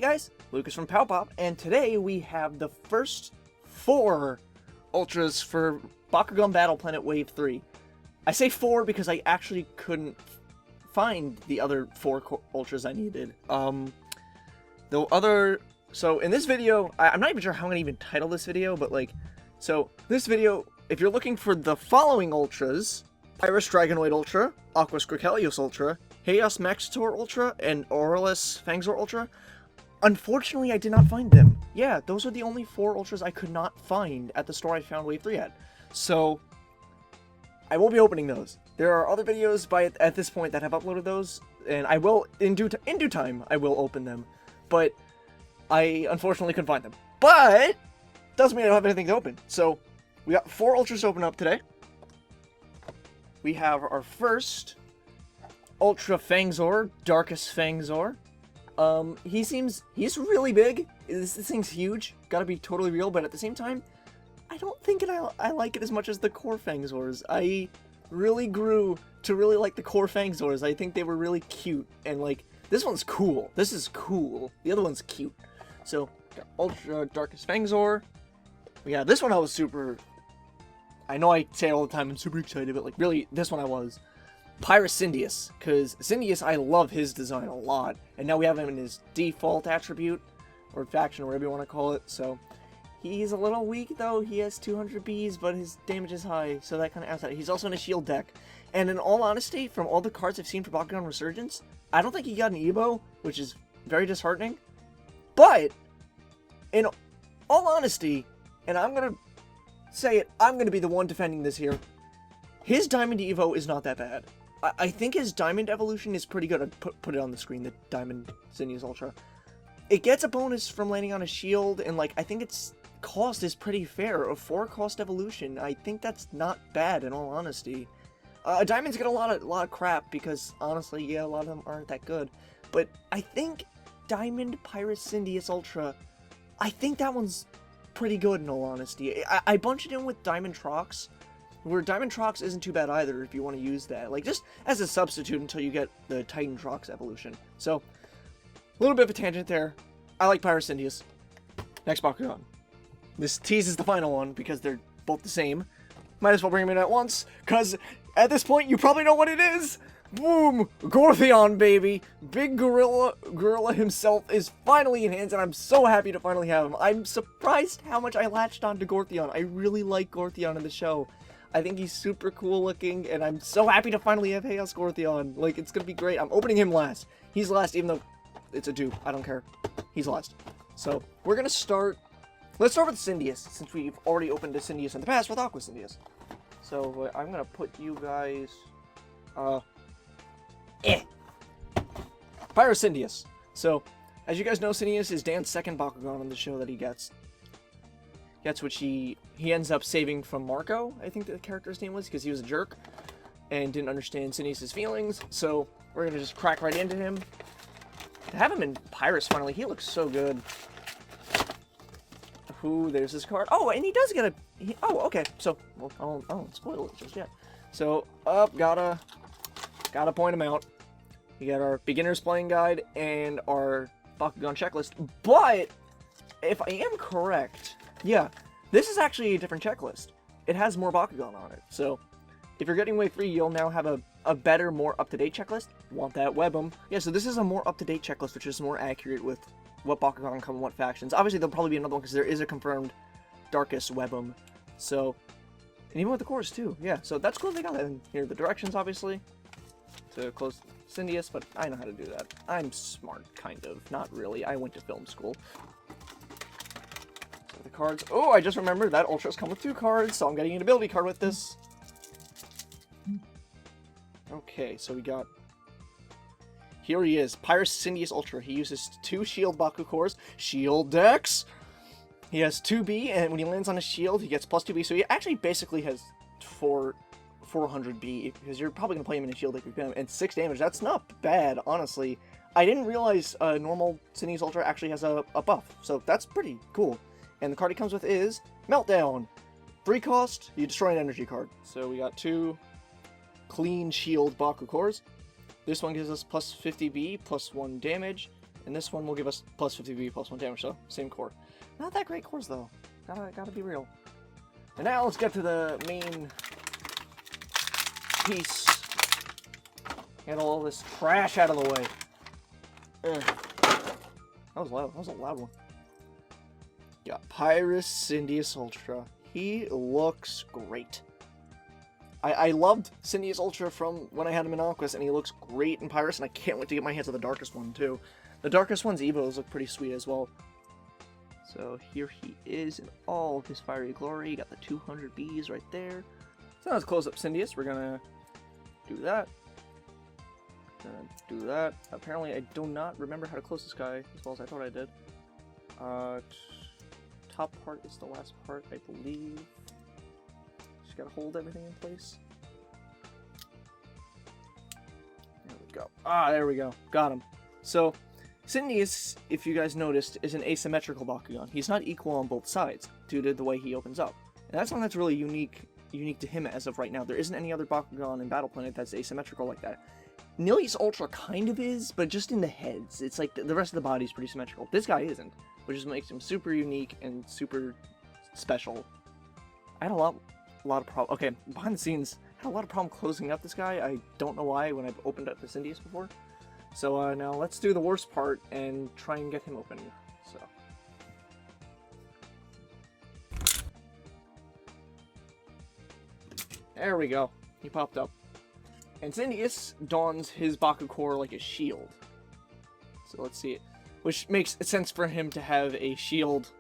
guys, Lucas from PowPop, and today we have the first 4 Ultras for Bakugan Battle Planet Wave 3. I say 4 because I actually couldn't find the other 4 Ultras I needed. So in this video, I'm not even sure how I'm going to even title this video, but this video, if you're looking for the following Ultras, Iris Dragonoid Ultra, Aqua Scricalios Ultra, Chaos Maxator Ultra, and Aurelus Fangzor Ultra, unfortunately I did not find them. Yeah, those are the only 4 Ultras I could not find at the store I found Wave 3 at. So, I won't be opening those. There are other videos at this point that have uploaded those, and I will, in due time, I will open them. But, I unfortunately couldn't find them. But, doesn't mean I don't have anything to open. So, we got 4 Ultras to open up today. We have our first Ultra Fangzor, Darkest Fangzor. He's really big. This thing's huge. Gotta be totally real, but at the same time, I don't think I like it as much as the core Fangzors. I really grew to really like the core Fangzors. I think they were really cute, and this one's cool. This is cool. The other one's cute. So, got Ultra Darkest Fangzor. Yeah, this one I was super... I know I say it all the time, I'm super excited, but really, this one I was. Pyrocindius, because Cindius, I love his design a lot, and now we have him in his default attribute, or faction, or whatever you want to call it, so he's a little weak, though. He has 200 Bs, but his damage is high, so that kind of adds that. He's also in a shield deck, and in all honesty, from all the cards I've seen for Bakugan Resurgence, I don't think he got an Evo, which is very disheartening, but in all honesty, and I'm going to say it, I'm going to be the one defending this here, his Diamond Evo is not that bad. I think his Diamond Evolution is pretty good. I'd put it on the screen, the Diamond Cindius Ultra. It gets a bonus from landing on a shield, and I think its cost is pretty fair. A 4-cost evolution, I think that's not bad in all honesty. Diamonds get a lot of crap because, honestly, yeah, a lot of them aren't that good. But I think Diamond Pyrocindius Ultra, I think that one's pretty good in all honesty. I bunch it in with Diamond Trox, where Diamond Trox isn't too bad either if you want to use that. Just as a substitute until you get the Titan Trox evolution. So, a little bit of a tangent there. I like Pyrocindius. Next Bakugan. This teases the final one because they're both the same. Might as well bring them in at once, because at this point you probably know what it is! Boom! Gorthion, baby! Big Gorilla himself is finally in hands, and I'm so happy to finally have him. I'm surprised how much I latched on to Gorthion. I really like Gorthion in the show. I think he's super cool looking, and I'm so happy to finally have Chaos Gorthion. It's gonna be great. I'm opening him last. He's last, even though it's a dupe. I don't care. He's last. So, we're gonna start... Let's start with Cindius, since we've already opened a Cindius in the past with Aqua Cindius. So, I'm gonna put you guys... Pyrocindius. So, as you guys know, Cindius is Dan's second Bakugan on the show that he gets. Which he ends up saving from Marco, I think the character's name was, because he was a jerk and didn't understand Cindius' feelings. So we're going to just crack right into him. To have him in Pyrus finally, he looks so good. Ooh, there's his card. Oh, and he does get a... oh, okay. So, well, I won't spoil it just yet. So, gotta point him out. We got our beginner's playing guide and our Bakugan checklist. But, if I am correct... Yeah, this is actually a different checklist. It has more Bakugan on it, so if you're getting Wave 3, you'll now have a better, more up-to-date checklist. Want that, web 'em. Yeah, so this is a more up-to-date checklist, which is more accurate with what Bakugan come in what factions. Obviously, there'll probably be another one, because there is a confirmed Darkest web 'em. So, and even with the cores, too. Yeah, so that's cool they got that. And here are the directions, obviously, to close Cindius, but I know how to do that. I'm smart, kind of. Not really. I went to film school. The cards. Oh, I just remembered that Ultras come with 2 cards, so I'm getting an ability card with this. Okay, so we got... Here he is, Pyrocindius Ultra. He uses 2 Shield Baku cores. Shield Dex! He has 2B, and when he lands on a shield, he gets plus 2B, so he actually basically has 400B, because you're probably going to play him in a shield deck, and 6 damage. That's not bad, honestly. I didn't realize normal Cindius Ultra actually has a buff, so that's pretty cool. And the card he comes with is Meltdown. 3 cost, you destroy an energy card. So we got 2 clean shield Baku cores. This one gives us plus 50B, plus 1 damage, And this one will give us plus 50B, plus 1 damage, so same core. Not that great cores, though. Gotta be real. And now let's get to the main piece. Get all this trash out of the way. That was loud. That was a loud one. Got Pyrus Cindeus Ultra. He looks great. I loved Cindeus Ultra from when I had him in Aquas, and he looks great in Pyrus, and I can't wait to get my hands on the darkest one, too. The darkest one's Evos look pretty sweet as well. So here he is in all of his fiery glory. You got the 200 Bs right there. So let's close up Cindeus. We're gonna do that. Do that. Apparently, I do not remember how to close this guy as well as I thought I did. Top part is the last part, I believe. Just gotta hold everything in place. There we go. Ah, there we go. Got him. So, Cindeus, if you guys noticed, is an asymmetrical Bakugan. He's not equal on both sides due to the way he opens up. And that's something that's really unique to him as of right now. There isn't any other Bakugan in Battle Planet that's asymmetrical like that. Nilius Ultra kind of is, but just in the heads. It's like the rest of the body's pretty symmetrical. This guy isn't, which just makes him super unique and super special. I had a lot of problem. Okay, behind the scenes, I had a lot of problem closing up this guy. I don't know why when I've opened up the Cindeus before. So now let's do the worst part and try and get him open. So. There we go. He popped up. And Cindeus dons his Baku core like a shield. So let's see it. Which makes sense for him to have a shield.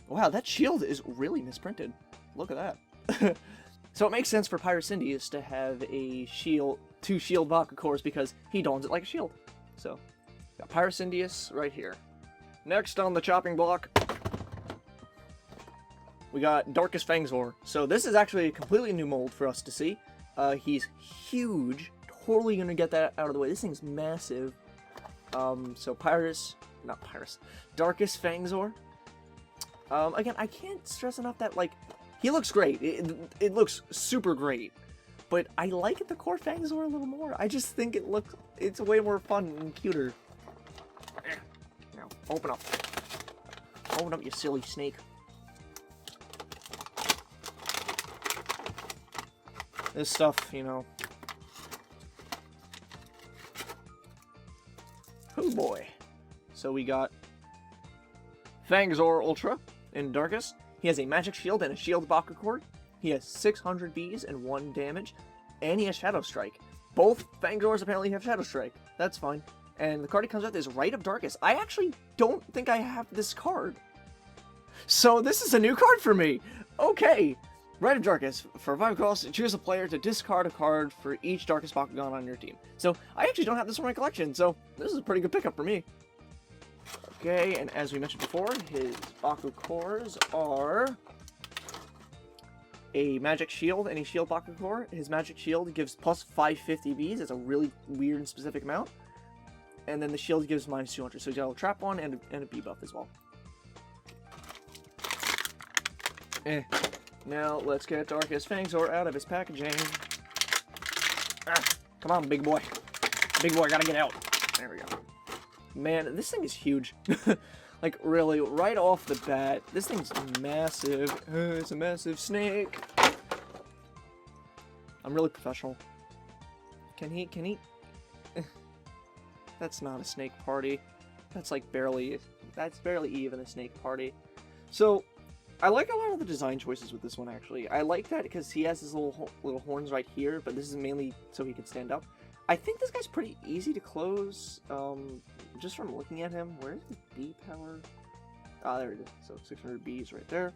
Wow, that shield is really misprinted. Look at that. So it makes sense for Pyrus Cindeus to have a shield, 2 shield Baku cores because he dons it like a shield. So, got Pyrus Cindeus right here. Next on the chopping block, we got Darkest Fangzor. So this is actually a completely new mold for us to see. He's huge. Totally gonna get that out of the way. This thing's massive. So Darkest Fangzor. Again, I can't stress enough that, like, he looks great. It looks super great. But I like the core Fangzor a little more. I just think it's way more fun and cuter. Now, open up. Open up, you silly snake. This stuff, you know. Oh boy. So we got Fangzor Ultra in Darkest. He has a magic shield and a shield Baku core. He has 600 Bs and 1 damage. And he has Shadow Strike. Both Fangzors apparently have Shadow Strike. That's fine. And the card he comes with is Rite of Darkest. I actually don't think I have this card. So this is a new card for me. Okay. Rite of Darkest. For 5 costs, choose a player to discard a card for each Darkest Bakugan on your team. So I actually don't have this in my collection, so this is a pretty good pickup for me. Okay, and as we mentioned before, his Baku cores are a Magic Shield and a Shield Baku core. His Magic Shield gives plus 550 Bs. It's a really weird and specific amount. And then the Shield gives minus 200. So he's got a Trap one and a B buff as well. Now let's get Darkest Fangzor out of his packaging. Come on, big boy. Big boy, gotta get out. There we go. Man, this thing is huge. Like, really, right off the bat, this thing's massive. It's a massive snake. I'm really professional. Can he? That's not a snake party. That's barely even a snake party. So, I like a lot of the design choices with this one, actually. I like that because he has his little horns right here, but this is mainly so he can stand up. I think this guy's pretty easy to close, just from looking at him. Where's the B power? Ah, there it is. So 600 Bs right there.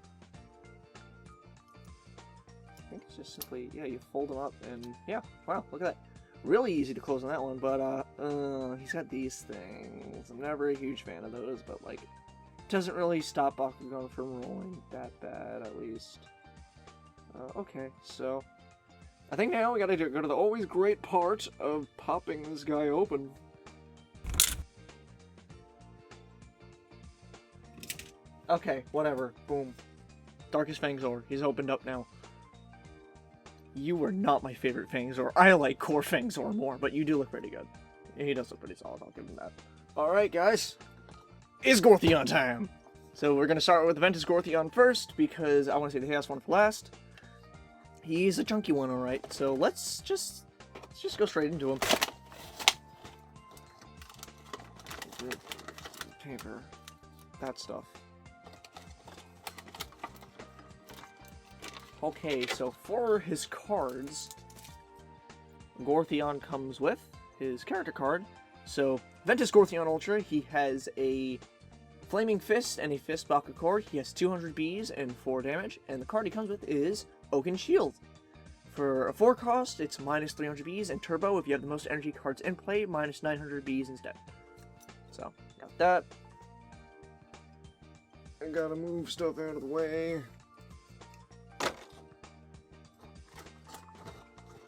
I think it's just simply, yeah, you fold him up and, yeah, wow, look at that. Really easy to close on that one, but, he's got these things. I'm never a huge fan of those, but, like, doesn't really stop Bakugan from rolling that bad, at least. Okay, so I think now we gotta go to the always great part of popping this guy open. Okay, whatever. Boom. Darkest Fangzor. He's opened up now. You were not my favorite Fangzor. I like core Fangzor more, but you do look pretty good. He does look pretty solid, I'll give him that. Alright, guys. It's Gortheon time! So we're gonna start with Ventus Gortheon first, because I want to say the Chaos one for last. He's a chunky one, alright. So let's just go straight into him. Paper. That stuff. Okay, so for his cards, Gortheon comes with his character card. So, Ventus Gortheon Ultra, he has a Flaming Fist and a Fist Bakugan. He has 200 Bs and 4 damage, and the card he comes with is Oaken Shield. For a 4 cost, it's minus 300 Bs, and Turbo, if you have the most energy cards in play, minus 900 Bs instead. So, got that. I gotta move stuff out of the way.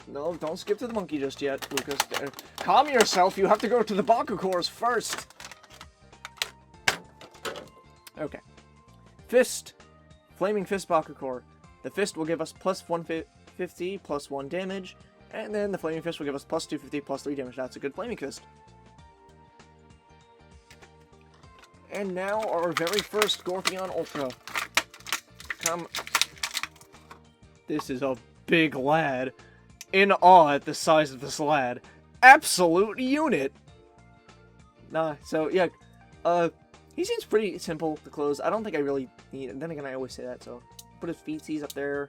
No, don't skip to the monkey just yet, Lucas. Calm yourself, you have to go to the Bakugans first! Okay. Fist. Flaming Fist Bakugan. The Fist will give us plus 150, plus 1 damage, and then the Flaming Fist will give us plus 250, plus 3 damage. That's a good Flaming Fist. And now, our very first Gortheon Ultra. Come. This is a big lad. In awe at the size of this lad. Absolute unit! Nah, so, yeah. He seems pretty simple to close. I don't think I really need it. Then again, I always say that, so. Put his feetsies up there.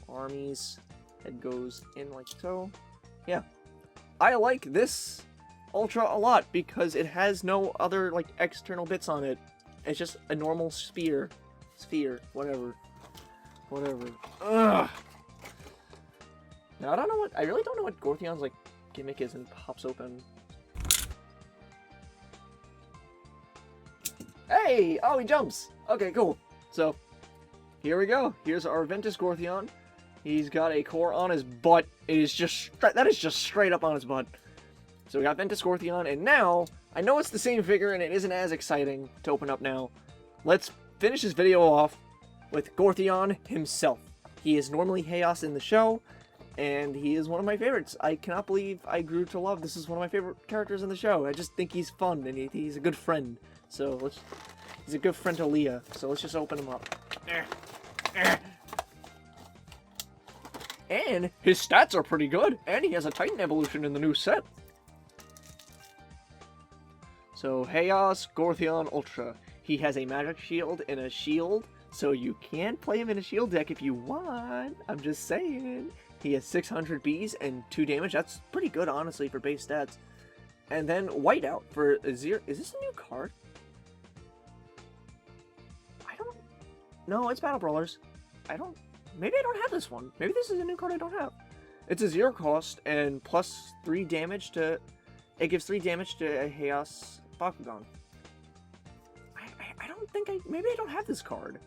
Armies. Head goes in like so. Yeah. I like this Ultra a lot because it has no other, like, external bits on it. It's just a normal sphere. Whatever. Ugh! Now, I really don't know what Gortheon's, like, gimmick is and pops open. Hey! Oh, he jumps! Okay, cool. So, here we go. Here's our Ventus Gortheon. He's got a core on his butt. It is just, that is just straight up on his butt. So we got Ventus Gortheon, and now, I know it's the same figure and it isn't as exciting to open up now. Let's finish this video off with Gortheon himself. He is normally Chaos in the show, and he is one of my favorites. I cannot believe I grew to love. This is one of my favorite characters in the show. I just think he's fun, and he's a good friend. So, he's a good friend to Leah. So let's just open him up. And his stats are pretty good, and he has a Titan evolution in the new set. So, Chaos Gortheon Ultra. He has a magic shield and a shield, so you can play him in a shield deck if you want. I'm just saying. He has 600 Bs and 2 damage. That's pretty good, honestly, for base stats. And then Whiteout for a 0. Is this a new card? I don't... No, it's Battle Brawlers. Maybe I don't have this one. Maybe this is a new card I don't have. It's a 0 cost and plus 3 damage to... It gives 3 damage to a Chaos Bakugan. I don't think Maybe I don't have this card.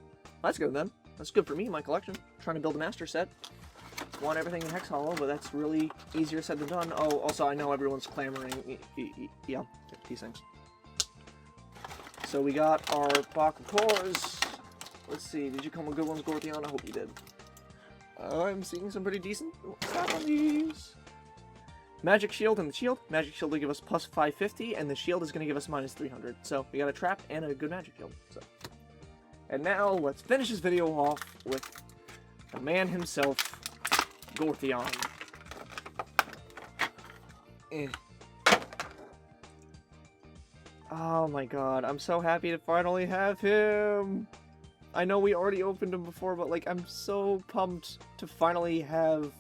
That's good, then. That's good for me in my collection. I'm trying to build a master set. Want everything in Hex Hollow, but that's really easier said than done. Oh, also, I know everyone's clamoring. Yeah, these things. So we got our Bakugans. Let's see, did you come with good ones, Gortheon? I hope you did. I'm seeing some pretty decent stuff on these. Magic Shield and the Shield. Magic Shield will give us plus 550, and the Shield is going to give us minus 300. So we got a Trap and a good Magic Shield. So. And now, let's finish this video off with the man himself, Gortheon. Oh my god, I'm so happy to finally have him! I know we already opened him before, but like, I'm so pumped to finally have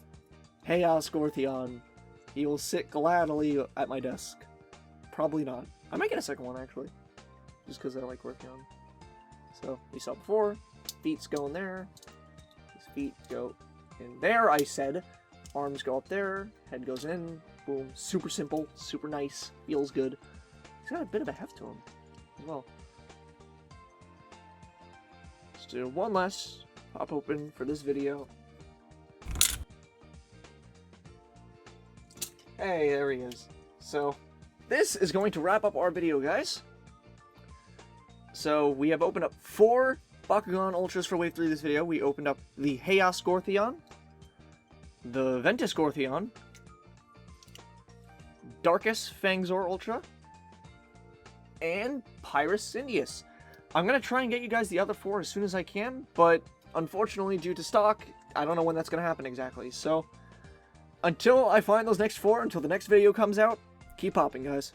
Chaos Gortheon. He will sit gladly at my desk. Probably not. I might get a second one, actually. Just because I like Gortheon. So, we saw before. Feet's going there. His feet go in there, I said. Arms go up there. Head goes in. Boom. Super simple. Super nice. Feels good. He's got a bit of a heft to him as well. Let's do one last pop open for this video. Hey, there he is. So, this is going to wrap up our video, guys. So, we have opened up 4 Bakugan Ultras for Wave 3 of this video. We opened up the Chaos Gortheon, the Ventus Gortheon, Darkus Fangzor Ultra, and Pyrus Indius. I'm going to try and get you guys the other 4 as soon as I can, but unfortunately, due to stock, I don't know when that's going to happen exactly. So, until I find those next 4, until the next video comes out, keep popping, guys.